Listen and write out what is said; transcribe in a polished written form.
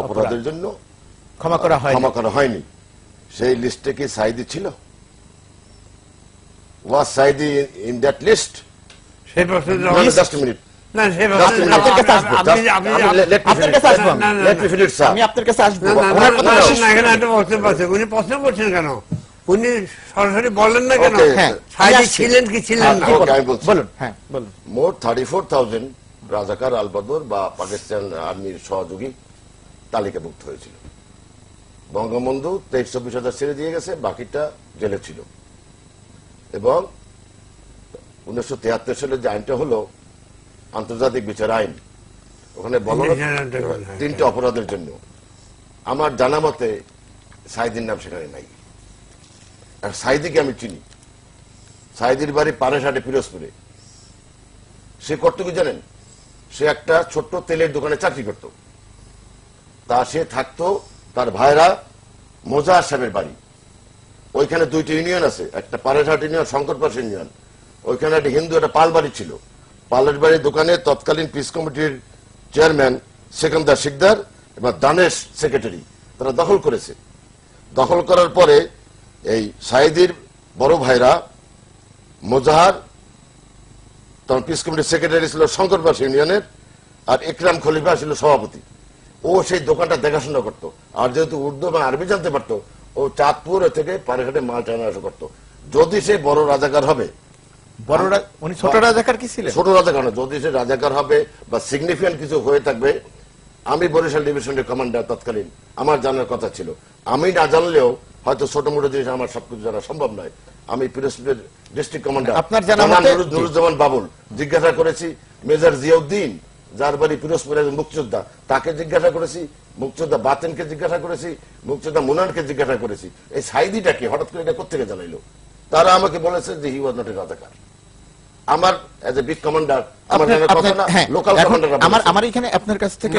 অপরাধের জন্য ক্ষমা করা হয়নি। সেই লিস্টে কি সাইদি ছিল? ওয়াজ সাইদি ইন দ্যাট লিস্ট? সেই প্রশ্ন জাস্ট মিনিট, না সেই আপনার কাছে আসবো, আমি আপনার কাছে আসবো। এখানে একটা বক্তব্য আছে, উনি প্রশ্ন করছেন কেন? উনি সরাসরি বলেন না কেন সাইদি ছিলেন কি ছিলেন না? বলুন। হ্যাঁ বলুন। মোট 34,000 রাজাকার আল বদর বা পাকিস্তান আর্মির সহযোগী তালিকাভুক্ত হয়েছিল। বঙ্গবন্ধু 23-24,000 ছেড়ে দিয়ে গেছে, বাকিটা জেলে ছিল। এবং 1973 সালে যে আইনটা হলো আন্তর্জাতিক বিচার আইন, ওখানে বলা তিনটে অপরাধের জন্য। আমার জানা মতে সাইদির নাম সেখানে নাই। আর সাইদিকে আমি চিনি, সাইদির বাড়ি পারেশাটে পিরোজপুরে। সে করতো কি জানেন? সে একটা ছোট্ট তেলের দোকানে চাকরি করত। তা সে থাকতো, তার ভাইরা মোজাহার সাহেবের বাড়ি, ওইখানে দুইটি ইউনিয়ন আছে, একটা পারেশাট ইউনিয়ন, শঙ্করপাশ ইউনিয়ন। ওইখানে একটা হিন্দু একটা পাল বাড়ি ছিল। পালের বাড়ির দোকানে তৎকালীন পিস কমিটির চেয়ারম্যান সেকেন্দার শিকদার এবং দানেশ সেক্রেটারি তারা দখল করেছে। দখল করার পরে এই সাইদির বড় ভাইরা মোজাহার, তখন পিস কমিটির সেক্রেটারি ছিল শঙ্করপাশ ইউনিয়নের, আর একরাম খলিফা ছিল সভাপতি। ও সেই দোকানটা দেখাশোনা করতো। আর যেহেতু উর্দু এবং আরবি জানতে পারতো, ও চাঁদপুর থেকে পানিঘাটে মাল টানা আসা করতো। যদি সে বড় রাজাকার হবে, উনি ছোট রাজাকার কি ছিলেন? ছোট রাজাকার না, যদি সে রাজাকার হবে বা সিগনিফিকেন্ট কিছু হয়ে থাকবে, আমি বরিশাল ডিভিশনের কমান্ডার তৎকালীন, আমার জানার কথা ছিল। আমি না জানলেও হয়তো ছোট মোটো জিনিস আমার সবকিছু জানা সম্ভব নয়। আমি পিরোজপুরের ডিস্ট্রিক্ট কমান্ডার আপনার জানা মতে নুরুজ্জামান বাবুল জিজ্ঞাসা করেছি। মেজর জিয়াউদ্দিন, যার বাড়ি পিরোজপুরের মুক্তিযোদ্ধা, তাকে জিজ্ঞাসা করেছি। মুক্তিযোদ্ধা বাতেনকে জিজ্ঞাসা করেছি। মুক্তিযোদ্ধা মুনানকে জিজ্ঞাসা করেছি। এই সাইদিটাকে হঠাৎ করে এটা কোথেকে জানাইলো? তারা আমাকে বলেছে যে হি ওয়াজ নট এ রাজাকার। আমার এজ এ বিগ কমান্ডার আমার জানার কথা না, লোকাল কমান্ডার। আমার এখানে আপনার কাছ থেকে